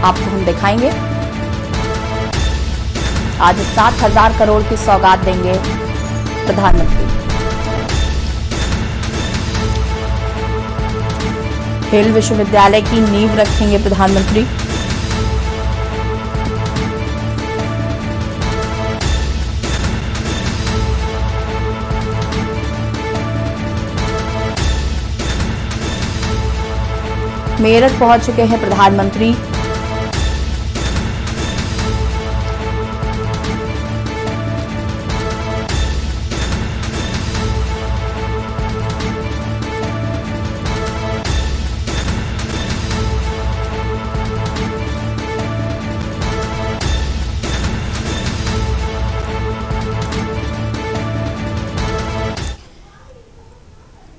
आपको हम दिखाएंगे। आज 7,000 करोड़ की सौगात देंगे प्रधानमंत्री। खेल विश्वविद्यालय की नींव रखेंगे प्रधानमंत्री। मेरठ पहुंच चुके हैं प्रधानमंत्री।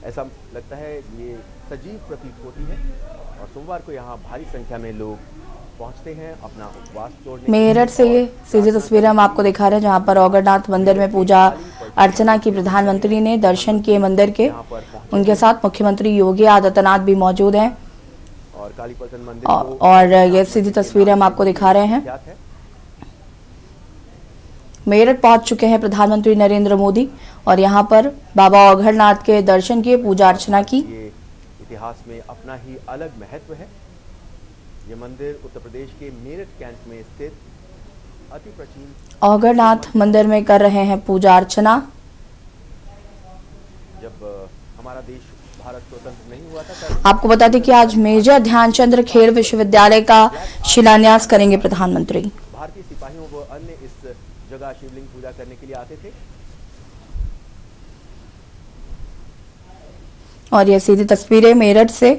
ऐसा लगता है ये सजीव प्रतीत होती है और सोमवार को यहाँ भारी संख्या में लोग पहुंचते हैं अपना उपवास तोड़ने। मेरठ से ये सीधी तस्वीरें हम आपको दिखा रहे हैं, जहां पर औगरनाथ मंदिर में पूजा अर्चना की प्रधानमंत्री ने दर्शन किए मंदिर के। उनके साथ मुख्यमंत्री योगी आदित्यनाथ भी मौजूद हैं और कालीपटन मंदिर और ये सीधी तस्वीरें हम आपको दिखा रहे हैं। मेरठ पहुंच चुके हैं प्रधानमंत्री नरेंद्र मोदी और यहां पर बाबा औगरनाथ के दर्शन किए, पूजा अर्चना की। ये इतिहास में अपना ही अलग महत्व है। ये मंदिर उत्तर प्रदेश के मेरठ कैंट में स्थित अति प्राचीन औगरनाथ मंदिर में कर रहे हैं पूजा अर्चना। जब हमारा देश भारत स्वतंत्र नहीं हुआ था, आपको बता दें कि आज मेजर ध्यानचंद खेल विश्वविद्यालय का शिलान्यास करेंगे प्रधानमंत्री। भारतीय सिपाहियों व अन्य इस जगह शिवलिंग पूजा करने के लिए आते थे। और ये सीधी तस्वीरें मेरठ से,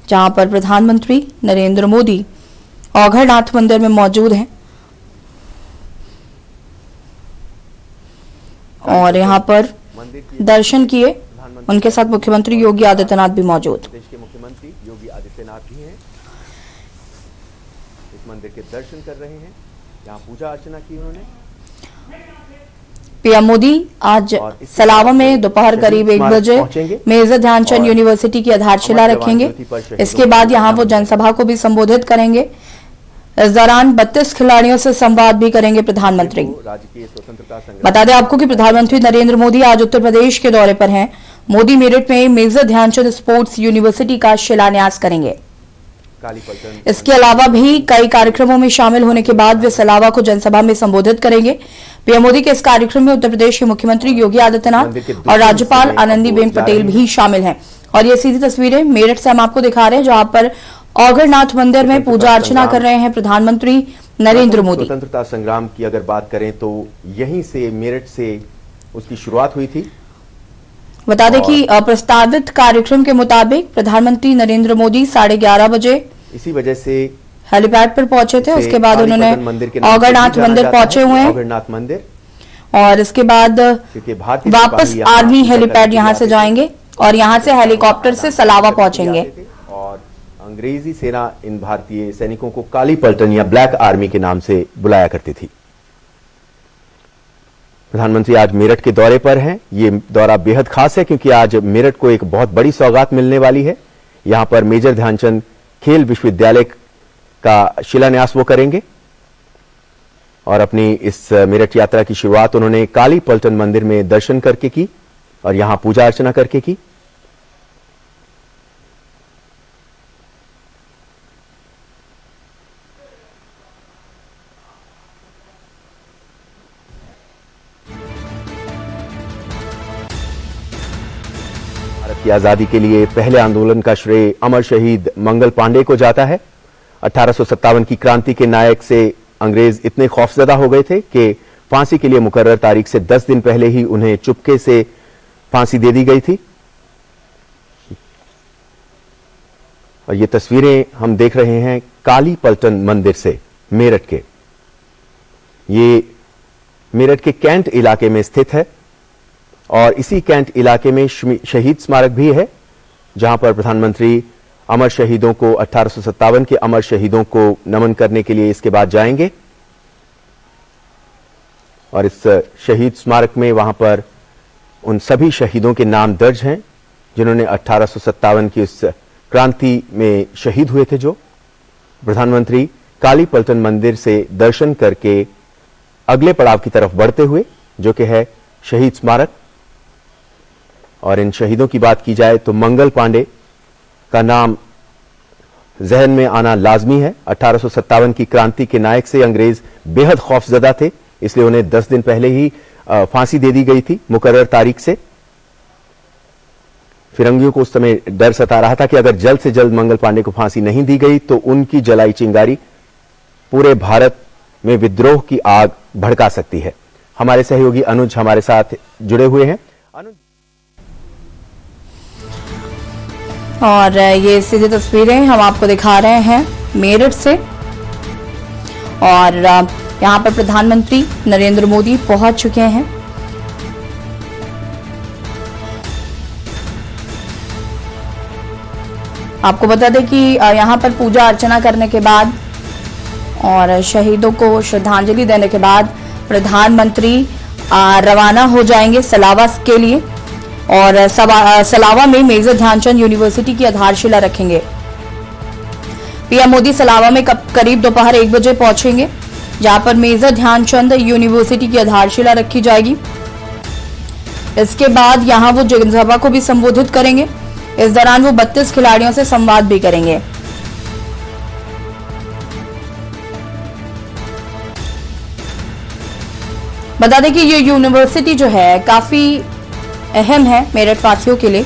जहां पर प्रधानमंत्री नरेंद्र मोदी औगरनाथ मंदिर में मौजूद हैं और यहां पर दर्शन किए। उनके साथ मुख्यमंत्री योगी आदित्यनाथ भी मौजूद। देश के मुख्यमंत्री योगी आदित्यनाथ भी हैं, इस मंदिर के दर्शन कर रहे हैं। यहाँ पूजा अर्चना की उन्होंने। पीएम मोदी आज सलावा में दोपहर करीब 1 बजे मेजर ध्यानचंद यूनिवर्सिटी की आधारशिला रखेंगे। इसके बाद यहां वो जनसभा को भी संबोधित करेंगे। इस दौरान 32 खिलाड़ियों से संवाद भी करेंगे प्रधानमंत्री। बता दें आपको कि प्रधानमंत्री नरेंद्र मोदी आज उत्तर प्रदेश के दौरे पर हैं। मोदी मेरठ में मेजर ध्यानचंद स्पोर्ट्स यूनिवर्सिटी का शिलान्यास करेंगे। इसके अलावा भी कई कार्यक्रमों में शामिल होने के बाद वे सलावा को जनसभा में संबोधित करेंगे। पीएम मोदी के इस कार्यक्रम में उत्तर प्रदेश के मुख्यमंत्री योगी आदित्यनाथ और राज्यपाल आनंदीबेन पटेल भी शामिल हैं। और ये सीधी तस्वीरें मेरठ से हम आपको दिखा रहे हैं, जहां पर औगरनाथ मंदिर में पूजा अर्चना कर रहे हैं प्रधानमंत्री नरेंद्र मोदी। स्वतंत्रता संग्राम की अगर बात करें तो यहीं से, मेरठ से उसकी शुरुआत हुई थी। बता दें कि प्रस्तावित कार्यक्रम के मुताबिक प्रधानमंत्री नरेंद्र मोदी 11:30 बजे इसी वजह से हेलीपैड पर पहुंचे थे। उसके बाद उन्होंने औगरनाथ मंदिर पहुंचे हुए हैं औगरनाथ मंदिर, और इसके बाद वापस आर्मी हेलीपैड यहां से जाएंगे और यहां से हेलीकॉप्टर से सलावा पहुंचेंगे। और अंग्रेजी सेना इन भारतीय सैनिकों को काली पलटन या ब्लैक आर्मी के नाम से बुलाया करती थी। प्रधानमंत्री आज मेरठ के दौरे पर हैं। ये दौरा बेहद खास है क्योंकि आज मेरठ को एक बहुत बड़ी सौगात मिलने वाली है। यहां पर मेजर ध्यानचंद खेल विश्वविद्यालय का शिलान्यास वो करेंगे और अपनी इस मेरठ यात्रा की शुरुआत उन्होंने काली पलटन मंदिर में दर्शन करके की और यहां पूजा अर्चना करके की। भारत की आजादी के लिए पहले आंदोलन का श्रेय अमर शहीद मंगल पांडे को जाता है। 1857 की क्रांति के नायक से अंग्रेज इतने खौफजदा हो गए थे कि फांसी के लिए मुकर्रर तारीख से 10 दिन पहले ही उन्हें चुपके से फांसी दे दी गई थी। और ये तस्वीरें हम देख रहे हैं काली पलटन मंदिर से मेरठ के। ये मेरठ के कैंट इलाके में स्थित है और इसी कैंट इलाके में शहीद स्मारक भी है, जहां पर प्रधानमंत्री अमर शहीदों को 1857 के अमर शहीदों को नमन करने के लिए इसके बाद जाएंगे। और इस शहीद स्मारक में वहां पर उन सभी शहीदों के नाम दर्ज हैं जिन्होंने 1857 की उस क्रांति में शहीद हुए थे। जो प्रधानमंत्री काली पलटन मंदिर से दर्शन करके अगले पड़ाव की तरफ बढ़ते हुए, जो कि है शहीद स्मारक। और इन शहीदों की बात की जाए तो मंगल पांडे का नाम जहन में आना लाजमी है। 1857 की क्रांति के नायक से अंग्रेज बेहद खौफजदा थे, इसलिए उन्हें 10 दिन पहले ही फांसी दे दी गई थी मुकर्रर तारीख से। फिरंगियों को उस समय डर सता रहा था कि अगर जल्द से जल्द मंगल पांडे को फांसी नहीं दी गई तो उनकी जलाई चिंगारी पूरे भारत में विद्रोह की आग भड़का सकती है। हमारे सहयोगी अनुज हमारे साथ जुड़े हुए हैं। अनुज, और ये सीधी तस्वीरें हम आपको दिखा रहे हैं मेरठ से। और यहां पर प्रधानमंत्री नरेंद्र मोदी पहुंच चुके हैं। आपको बता दें कि यहां पर पूजा अर्चना करने के बाद और शहीदों को श्रद्धांजलि देने के बाद प्रधानमंत्री रवाना हो जाएंगे सलावा के लिए और सलावा में मेजर ध्यानचंद यूनिवर्सिटी की आधारशिला रखेंगे। पीएम मोदी सलावा में करीब दोपहर 1 बजे पहुंचेंगे, जहां पर मेजर ध्यानचंद यूनिवर्सिटी की आधारशिला रखी जाएगी। इसके बाद यहां वो जनसभा को भी संबोधित करेंगे। इस दौरान वो 32 खिलाड़ियों से संवाद भी करेंगे। बता दें कि ये यूनिवर्सिटी जो है काफी अहम है मेरठ वासियों के लिए।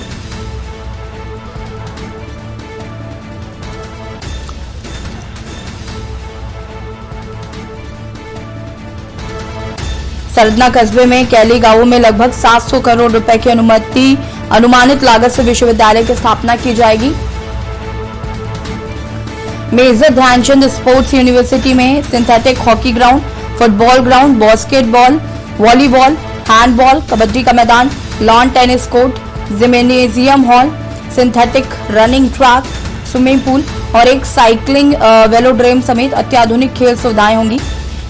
सरदना कस्बे में कैली गांव में लगभग 700 करोड़ रुपए की अनुमानित लागत से विश्वविद्यालय की स्थापना की जाएगी। मेजर ध्यानचंद स्पोर्ट्स यूनिवर्सिटी में synthetic hockey ground, football ground, basketball, volleyball, handball, kabaddi का मैदान, lawn tennis court, gymnasium hall, synthetic running track, swimming pool और एक साइकिलिंग वेलोड्रोम समेत अत्याधुनिक खेल सुविधाएं होंगी।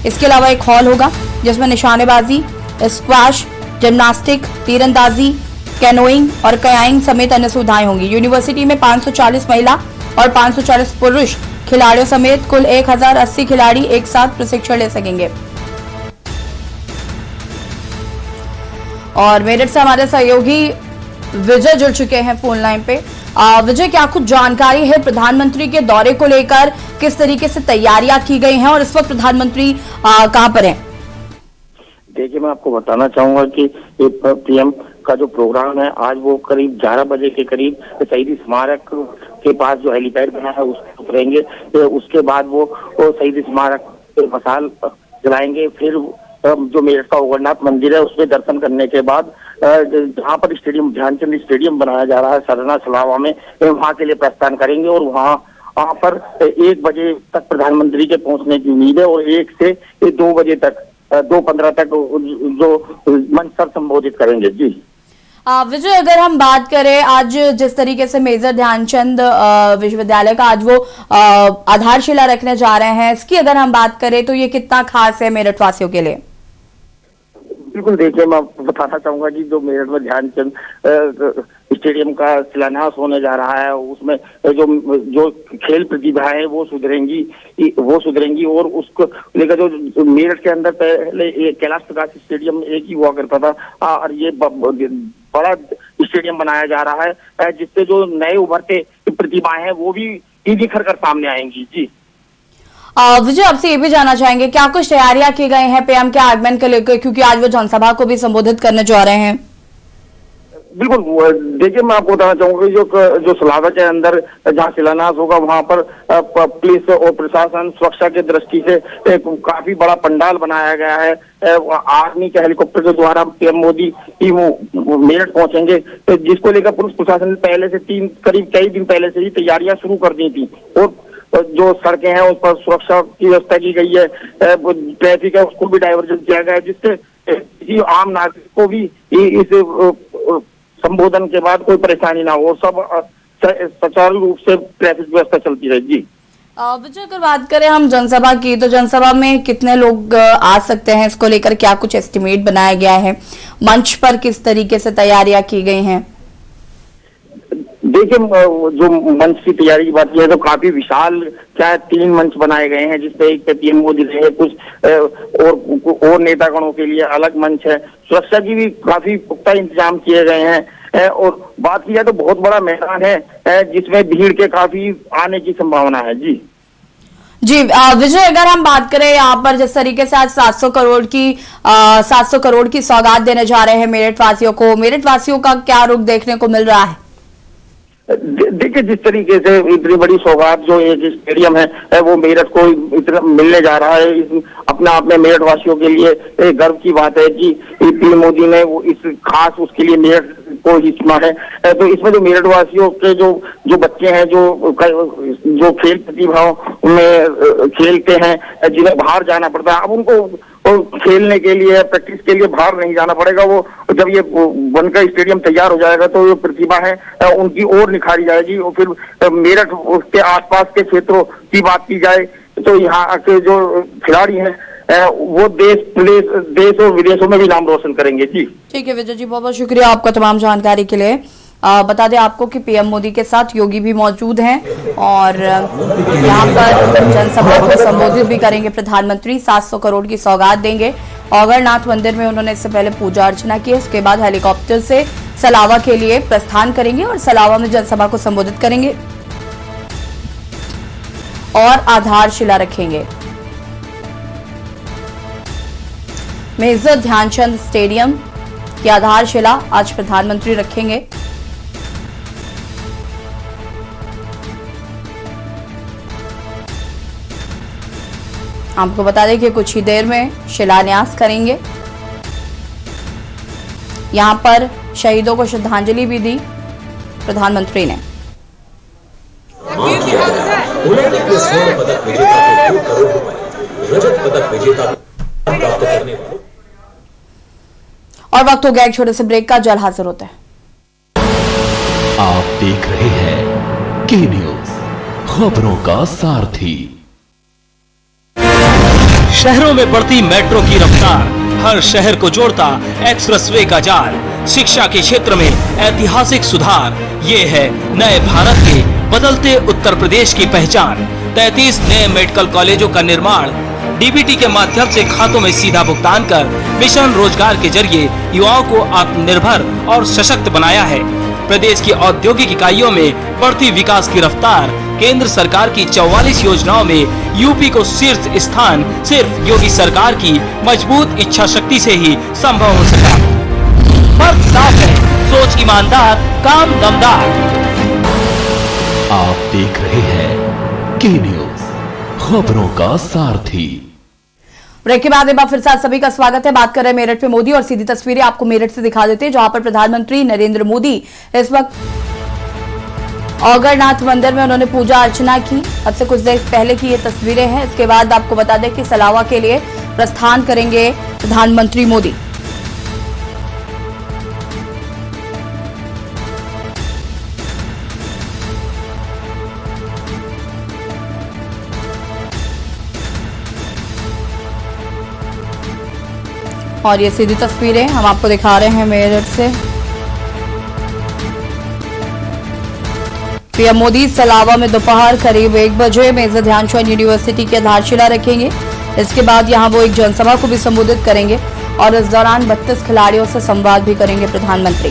इसके अलावा एक हॉल होगा जिसमें निशानेबाजी, स्क्वैश, जिम्नास्टिक, तीरंदाजी, कैनोइंग और कयाइंग समेत अन्य सुविधाएं होंगी। यूनिवर्सिटी में 540 महिला और 540 पुरुष खिलाड़ियों समेत कुल 1080 खिलाड़ी एक साथ प्रशिक्षण ले सकेंगे। और मेरठ से हमारे सहयोगी विजय जुड़ चुके हैं फोन लाइन पे। विजय, क्या कुछ जानकारी है प्रधानमंत्री के दौरे को लेकर? किस तरीके से तैयारियां की गई हैं और इस वक्त प्रधानमंत्री कहां पर हैं? देखिए, मैं आपको बताना चाहूंगा कि पीएम का जो प्रोग्राम है आज वो करीब 11 बजे के करीब शहीद स्मारक के पास जो हेलीपैड बना है उसको उतरेंगे। उसके बाद वो शहीद स्मारक पे मसाल जलाएंगे। फिर जो मेरठ का ओगरनाथ मंदिर है उसमें दर्शन करने के बाद जहाँ पर स्टेडियम ध्यानचंद स्टेडियम बनाया जा रहा है सरना सलावा में, वहाँ के लिए प्रस्थान करेंगे। और वहाँ पर 1 बजे तक प्रधानमंत्री के पहुंचने की उम्मीद है और 1 से 2 बजे तक 2:15 तक जो मंच पर संबोधित करेंगे। जी विजय, अगर हम बात करें आज जिस तरीके से मेजर ध्यानचंद विश्वविद्यालय का आज वो आधारशिला रखने जा रहे हैं, इसकी अगर हम बात करें तो ये कितना खास है मेरठ वासियों के लिए? बिल्कुल, देखिए, मैं बताना चाहूंगा कि जो मेरठ में ध्यानचंद स्टेडियम का शिलान्यास होने जा रहा है उसमें जो खेल प्रतिभाएं वो सुधरेंगी और उसको लेकर जो मेरठ के अंदर पहले कैलाश प्रकाश स्टेडियम एक ही हुआ करता था और ये बड़ा स्टेडियम बनाया जा रहा है जिससे जो नए उभरते प्रतिभाएं हैं वो भी निखर कर सामने आएंगी। जी विजय, आपसे ये भी जानना चाहेंगे क्या कुछ तैयारियां की गई हैं पीएम के आगमन के लेकर, क्योंकि आज वो जनसभा को भी संबोधित करने जा रहे हैं? बिल्कुल, देखिए, मैं आपको बताना चाहूंगा कि जो सलावा के अंदर जहाँ शिलान्यास होगा वहाँ पर पुलिस और प्रशासन सुरक्षा की दृष्टि से काफी बड़ा पंडाल बनाया गया है। आर्मी के हेलीकॉप्टर के द्वारा पीएम मोदी मेरठ पहुंचेंगे, जिसको लेकर पुलिस प्रशासन ने पहले से कई दिन पहले से ही तैयारियां शुरू कर दी थी। और जो सड़कें हैं उस पर सुरक्षा की व्यवस्था की गई है, ट्रैफिक है उसको भी डाइवर्जन किया गया है, जिससे किसी आम नागरिक को भी इस संबोधन के बाद कोई परेशानी ना हो, सब सुचारू रूप से ट्रैफिक व्यवस्था चलती रहे। जी विजय, अगर बात करें हम जनसभा की तो जनसभा में कितने लोग आ सकते हैं, इसको लेकर क्या कुछ एस्टिमेट बनाया गया है? मंच पर किस तरीके से तैयारियां की गई हैं? देखिए, जो मंच की तैयारी की बात की है तो काफी विशाल, क्या 3 मंच बनाए गए हैं, जिसपे एक पे पीएम मोदी रहेंगे, कुछ और नेतागणों के लिए अलग मंच है। सुरक्षा की भी काफी पुख्ता इंतजाम किए गए हैं, और बात की जाए तो बहुत बड़ा मैदान है, जिसमें भीड़ के काफी आने की संभावना है। जी विजय, अगर हम बात करें यहाँ पर जिस तरीके से आज 700 करोड़ की सौगात देने जा रहे हैं मेरठ वासियों को, मेरठ वासियों का क्या रुख देखने को मिल रहा है? देखिए, जिस तरीके से इतनी बड़ी सौगात जो एक स्टेडियम है वो मेरठ को इतना मिलने जा रहा है, अपने आप में मेरठ वासियों के लिए एक गर्व की बात है कि पीएम मोदी ने वो इस खास उसके लिए मेरठ को ही चुना है। तो इसमें जो मेरठ वासियों के जो बच्चे हैं, जो खेल प्रतिभाओं में खेलते हैं, जिन्हें बाहर जाना पड़ता है, अब उनको खेलने के लिए, प्रैक्टिस के लिए बाहर नहीं जाना पड़ेगा। वो जब ये बनकर स्टेडियम तैयार हो जाएगा तो ये प्रतिभा है उनकी और निखारी जाएगी। और फिर मेरठ उसके आसपास के क्षेत्रों की बात की जाए तो यहाँ के जो खिलाड़ी हैं वो देश और विदेशों में भी नाम रोशन करेंगे। जी ठीक है विजय जी, बहुत बहुत शुक्रिया आपका तमाम जानकारी के लिए। बता दें आपको कि पीएम मोदी के साथ योगी भी मौजूद हैं और यहाँ पर जनसभा को संबोधित भी करेंगे प्रधानमंत्री। 700 करोड़ की सौगात देंगे। औगरनाथ मंदिर में उन्होंने इससे पहले पूजा अर्चना की। इसके बाद हेलीकॉप्टर से सलावा के लिए प्रस्थान करेंगे और सलावा में जनसभा को संबोधित करेंगे और आधारशिला रखेंगे। मेजर ध्यानचंद स्टेडियम की आधारशिला आज प्रधानमंत्री रखेंगे। आपको बता दें कि कुछ ही देर में शिलान्यास करेंगे। यहां पर शहीदों को श्रद्धांजलि भी दी प्रधानमंत्री ने। स्वर्ण पदक विजेता को 2 करोड़ रुपए, रजत पदक विजेता प्राप्त करने वालों। और वक्त हो गया एक छोटे से ब्रेक का, जल्द हाजिर होते हैं। आप देख रहे हैं के न्यूज, खबरों का सारथी। शहरों में बढ़ती मेट्रो की रफ्तार, हर शहर को जोड़ता एक्सप्रेसवे का जाल, शिक्षा के क्षेत्र में ऐतिहासिक सुधार, ये है नए भारत के बदलते उत्तर प्रदेश की पहचान। 33 नए मेडिकल कॉलेजों का निर्माण, डीबीटी के माध्यम से खातों में सीधा भुगतान कर मिशन रोजगार के जरिए युवाओं को आत्मनिर्भर और सशक्त बनाया है। प्रदेश की औद्योगिक इकाइयों में बढ़ती विकास की रफ्तार, केंद्र सरकार की 44 योजनाओं में यूपी को शीर्ष स्थान सिर्फ योगी सरकार की मजबूत इच्छा शक्ति से ही संभव हो सका। फर्क साफ है, सोच ईमानदार, काम दमदार। आप देख रहे हैं के न्यूज, खबरों का सारथी। ब्रेक के बाद एक बार फिर से सभी का स्वागत है। बात कर रहे हैं मेरठ पे मोदी और सीधी तस्वीरें आपको मेरठ से दिखा देते हैं, जहां पर प्रधानमंत्री नरेंद्र मोदी इस वक्त औगरनाथ मंदिर में उन्होंने पूजा अर्चना की। अब से कुछ देर पहले की ये तस्वीरें हैं। इसके बाद आपको बता दें कि सलावा के लिए प्रस्थान करेंगे प्रधानमंत्री मोदी। और ये सीधी तस्वीरें हम आपको दिखा रहे हैं मेरठ से। पीएम मोदी सलावा में दोपहर करीब 1 बजे मेजर ध्यानचंद यूनिवर्सिटी की आधारशिला रखेंगे। इसके बाद यहां वो एक जनसभा को भी संबोधित करेंगे और इस दौरान 32 खिलाड़ियों से संवाद भी करेंगे प्रधानमंत्री।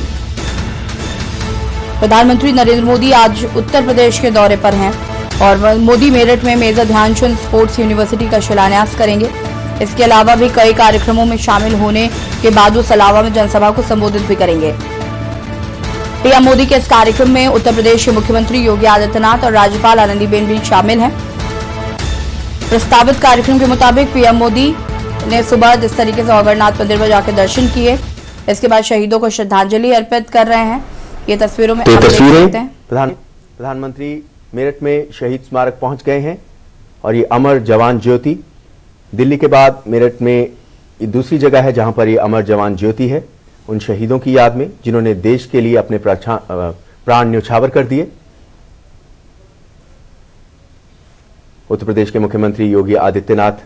प्रधानमंत्री नरेंद्र मोदी आज उत्तर प्रदेश के दौरे पर हैं और मोदी मेरठ में मेजर ध्यानचंद स्पोर्ट्स यूनिवर्सिटी का शिलान्यास करेंगे। इसके अलावा भी कई कार्यक्रमों में शामिल होने के बाद वो सलावा में जनसभा को संबोधित भी करेंगे। पीएम मोदी के इस कार्यक्रम में उत्तर प्रदेश के मुख्यमंत्री योगी आदित्यनाथ और राज्यपाल आनंदीबेन भी शामिल हैं। प्रस्तावित कार्यक्रम के मुताबिक पीएम मोदी ने सुबह जिस तरीके से औगरनाथ मंदिर में जाकर दर्शन किए, इसके बाद शहीदों को श्रद्धांजलि अर्पित कर रहे हैं। ये तस्वीरों में आप देख सकते हैं। प्रधानमंत्री मेरठ में शहीद स्मारक पहुंच गए हैं और ये अमर जवान ज्योति, दिल्ली के बाद मेरठ में दूसरी जगह है जहां पर ये अमर जवान ज्योति है, उन शहीदों की याद में जिन्होंने देश के लिए अपने प्राण न्यौछावर कर दिए। उत्तर प्रदेश के मुख्यमंत्री योगी आदित्यनाथ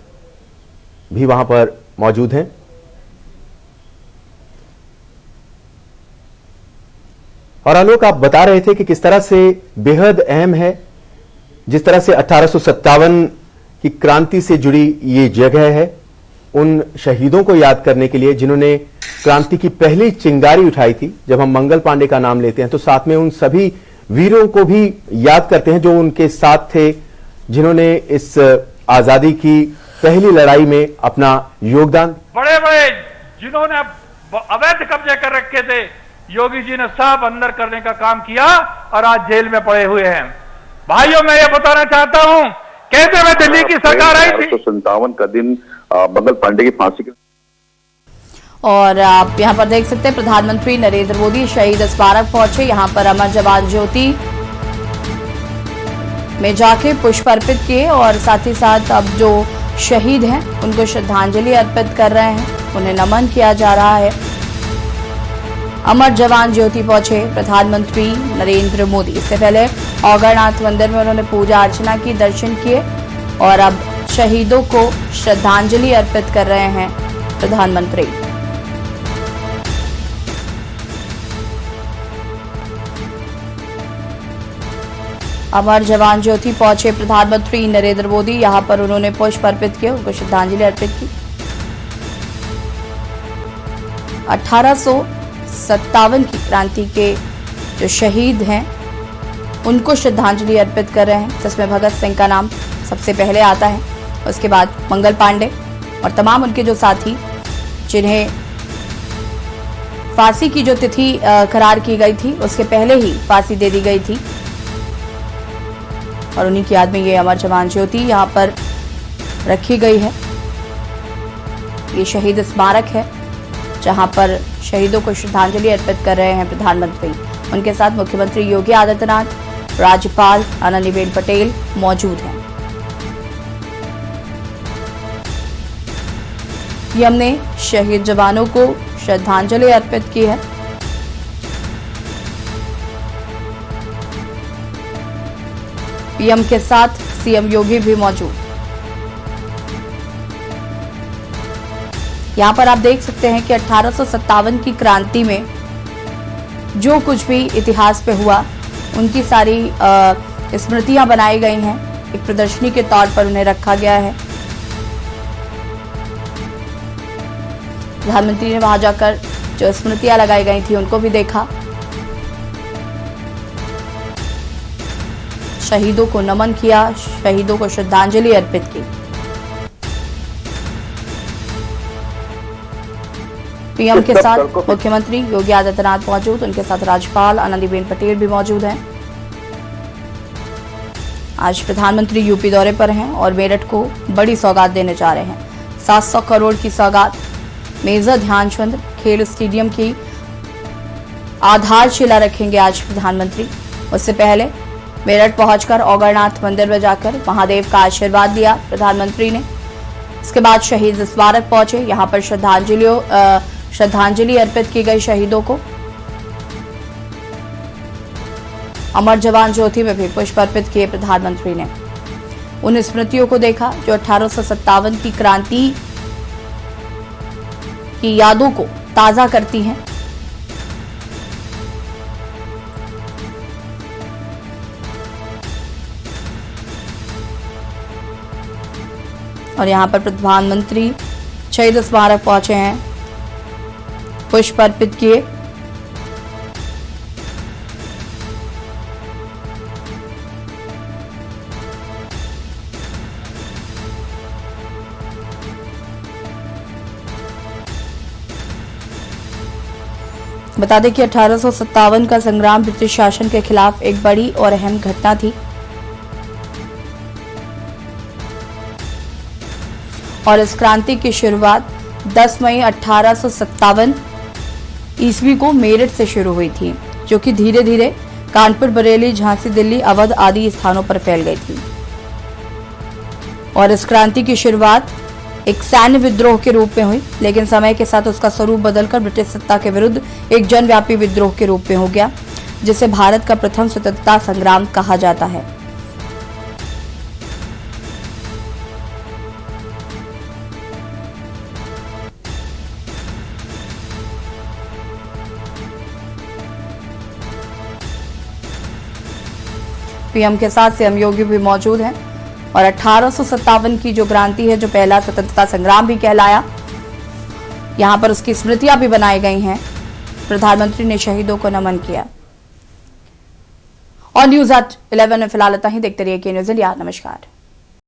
भी वहां पर मौजूद हैं। और आलोक, आप बता रहे थे कि किस तरह से बेहद अहम है, जिस तरह से 1857 की क्रांति से जुड़ी ये जगह है, उन शहीदों को याद करने के लिए जिन्होंने क्रांति की पहली चिंगारी उठाई थी। जब हम मंगल पांडे का नाम लेते हैं तो साथ में उन सभी वीरों को भी याद करते हैं जो उनके साथ थे, जिन्होंने इस आजादी की पहली लड़ाई में अपना योगदान। बड़े बड़े जिन्होंने अवैध कब्जे कर रखे थे, योगी जी ने सब अंदर करने का काम किया और आज जेल में पड़े हुए हैं। भाइयों, मैं ये बताना चाहता हूं, कहते हुए दिल्ली की सरकार आई थी 1857 का दिन मंगल पांडे की फांसी के। और आप यहाँ पर देख सकते हैं प्रधानमंत्री नरेंद्र मोदी शहीद स्मारक पहुंचे। यहाँ पर अमर जवान ज्योति में जाके पुष्प अर्पित किए और साथ ही साथ अब जो शहीद हैं उनको श्रद्धांजलि अर्पित कर रहे हैं, उन्हें नमन किया जा रहा है। अमर जवान ज्योति पहुंचे प्रधानमंत्री नरेंद्र मोदी। इससे पहले औगरनाथ मंदिर में उन्होंने पूजा अर्चना की, दर्शन किए और अब शहीदों को श्रद्धांजलि अर्पित कर रहे हैं प्रधानमंत्री। अमर जवान ज्योति पहुंचे प्रधानमंत्री नरेंद्र मोदी। यहां पर उन्होंने पुष्प अर्पित किए, उनको श्रद्धांजलि अर्पित की। 1857 की क्रांति के जो शहीद हैं उनको श्रद्धांजलि अर्पित कर रहे हैं, जिसमें भगत सिंह का नाम सबसे पहले आता है, उसके बाद मंगल पांडे और तमाम उनके जो साथी जिन्हें फांसी की जो तिथि करार की गई थी उसके पहले ही फांसी दे दी गई थी और उन्हीं की याद में ये अमर जवान ज्योति यहाँ पर रखी गई है। ये शहीद स्मारक है जहां पर शहीदों को श्रद्धांजलि अर्पित कर रहे हैं प्रधानमंत्री। उनके साथ मुख्यमंत्री योगी आदित्यनाथ, राज्यपाल आनंदीबेन पटेल मौजूद हैं। पीएम ने शहीद जवानों को श्रद्धांजलि अर्पित की है। पीएम के साथ सीएम योगी भी मौजूद। यहां पर आप देख सकते हैं कि 1857 की क्रांति में जो कुछ भी इतिहास पे हुआ उनकी सारी स्मृतियां बनाई गई हैं, एक प्रदर्शनी के तौर पर उन्हें रखा गया है। प्रधानमंत्री ने वहां जाकर जो स्मृतियां लगाई गई थी उनको भी देखा, शहीदों को नमन किया, शहीदों को श्रद्धांजलि अर्पित की। पीएम के साथ मुख्यमंत्री योगी आदित्यनाथ मौजूद, उनके साथ राज्यपाल आनंदीबेन पटेल भी मौजूद हैं। आज प्रधानमंत्री यूपी दौरे पर हैं और मेरठ को बड़ी सौगात देने जा रहे हैं। 700 करोड़ की सौगात। मेजर ध्यानचंद खेल स्टेडियम की आधारशिला रखेंगे आज प्रधानमंत्री। उससे पहले मेरठ पहुंचकर औगरनाथ मंदिर में जाकर महादेव का आशीर्वाद लिया प्रधानमंत्री ने। इसके बाद शहीद स्मारक पहुंचे, यहां पर श्रद्धांजलि अर्पित की गई शहीदों को। अमर जवान ज्योति में भी पुष्प अर्पित किए प्रधानमंत्री ने। उन स्मृतियों को देखा जो 1857 की क्रांति की यादों को ताजा करती हैं। और यहां पर प्रधानमंत्री शहीद स्मारक पहुंचे हैं, पुष्प अर्पित किए। बता दें कि 1857 का संग्राम ब्रिटिश शासन के खिलाफ एक बड़ी और अहम घटना थी और इस क्रांति की शुरुआत 10 मई 1857 ईस्वी को मेरठ से शुरू हुई थी, जो कि धीरे धीरे कानपुर, बरेली, झांसी, दिल्ली, अवध आदि स्थानों पर फैल गई थी। और इस क्रांति की शुरुआत एक सैन्य विद्रोह के रूप में हुई, लेकिन समय के साथ उसका स्वरूप बदलकर ब्रिटिश सत्ता के विरुद्ध एक जनव्यापी विद्रोह के रूप में हो गया, जिसे भारत का प्रथम स्वतंत्रता संग्राम कहा जाता है। पीएम के साथ सीएम योगी भी मौजूद हैं और 1857 की जो क्रांति है, जो पहला स्वतंत्रता संग्राम भी कहलाया, यहां पर उसकी स्मृतियां भी बनाई गई हैं। प्रधानमंत्री ने शहीदों को नमन किया। और न्यूज@11 में फिलहाल इतना ही। देखते रहिए के न्यूज इंडिया। नमस्कार।